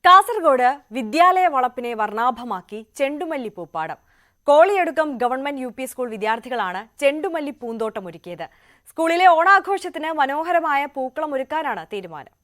കാസർഗോഡ് വിദ്യാലയ വളപ്പിനെ വർണ്ണാഭമാക്കി ചെണ്ടുമല്ലി പൂപ്പാടം. Koliyadukkam government U P school വിദ്യാർത്ഥികളാണ് ചെണ്ടുമല്ലി പൂന്തോട്ടമൊരുക്കിയത്. സ്കൂളിലെ ഓണാഘോഷത്തിന് മനോഹരമായ പൂക്കളം ഒരുക്കാനാണ് തീരുമാനം.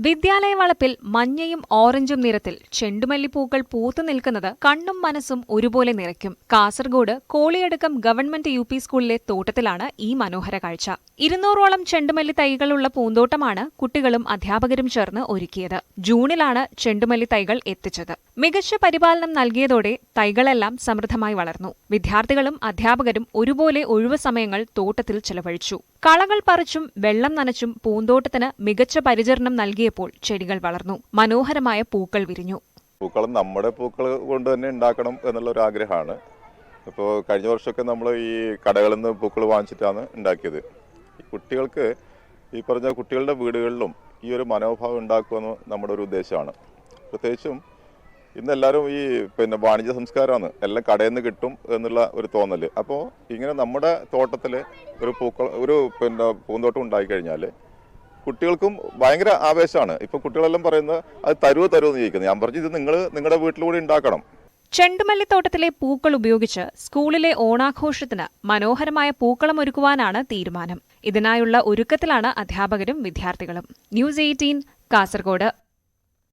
വിദ്യാലയ വളപ്പിൽ മഞ്ഞയും ഓറഞ്ചും നിറത്തിൽ ചെണ്ടുമല്ലിപ്പൂക്കൾ പൂത്തു നിൽക്കുന്നത് കണ്ണും മനസ്സും ഒരുപോലെ നിറയ്ക്കും. Kasaragod Koliyadukkam government U P സ്കൂളിലെ തോട്ടത്തിലാണ് ഈ മനോഹര കാഴ്ച. 200ഓളം ചെണ്ടുമല്ലി തൈകളുള്ള പൂന്തോട്ടമാണ് കുട്ടികളും അധ്യാപകരും ചേർന്ന് ഒരുക്കിയത്. ജൂണിലാണ് ചെണ്ടുമല്ലി തൈകൾ എത്തിച്ചത്. മികച്ച പരിപാലനം നൽകിയതോടെ തൈകളെല്ലാം സമൃദ്ധമായി വളർന്നു. വിദ്യാർത്ഥികളും അധ്യാപകരും ഒരുപോലെ ഒഴിവു സമയങ്ങൾ തോട്ടത്തിൽ ചെലവഴിച്ചു. കളകൾ പറിച്ചും വെള്ളം നനച്ചും പൂന്തോട്ടത്തിന് മികച്ച പരിചരണം നൽകിയപ്പോൾ ചെടികൾ വളർന്നു. മനോഹരമായ പൂക്കൾ വിരിഞ്ഞു. പൂക്കളം നമ്മുടെ പൂക്കൾ കൊണ്ട് തന്നെ ഉണ്ടാക്കണം എന്നുള്ള ഒരു ആഗ്രഹമാണ്. ഇപ്പോൾ കഴിഞ്ഞ വർഷമൊക്കെ നമ്മൾ ഈ കടകളിൽ നിന്ന് പൂക്കൾ വാങ്ങിച്ചിട്ടാണ് ഉണ്ടാക്കിയത്. കുട്ടികൾക്ക് ഈ പറഞ്ഞ കുട്ടികളുടെ വീടുകളിലും ഈ ഒരു മനോഭാവം ഉണ്ടാക്കുമെന്ന് നമ്മുടെ ഒരു ഉദ്ദേശമാണ്. പ്രത്യേകിച്ചും ഇന്നെല്ലാവരും ഈ വാണിജ്യ സംസ്കാരമാണ്, എല്ലാം കടയിൽ നിന്ന് കിട്ടും എന്നുള്ള ഒരു തോന്നല്. അപ്പോൾ ഇങ്ങനെ നമ്മുടെ തോട്ടത്തിൽ ഒരു പൂന്തോട്ടം ഉണ്ടായിക്കഴിഞ്ഞാൽ കുട്ടികൾക്കും ഭയങ്കര ആവേശമാണ്. ഇപ്പൊ കുട്ടികളെല്ലാം പറയുന്നത് അത് തരുവോ എന്ന് ചോദിക്കുന്നത്. ഞാൻ പറഞ്ഞു, ഇത് നിങ്ങളുടെ വീട്ടിലൂടെ ഉണ്ടാക്കണം. ചെണ്ടുമല്ലിത്തോട്ടത്തിലെ പൂക്കൾ ഉപയോഗിച്ച് സ്കൂളിലെ ഓണാഘോഷത്തിന് മനോഹരമായ പൂക്കളം ഒരുക്കുവാനാണ് തീരുമാനം. ഇതിനായുള്ള ഒരുക്കത്തിലാണ് അധ്യാപകരും വിദ്യാർത്ഥികളും. ന്യൂസ് 18 കാസർഗോഡ്.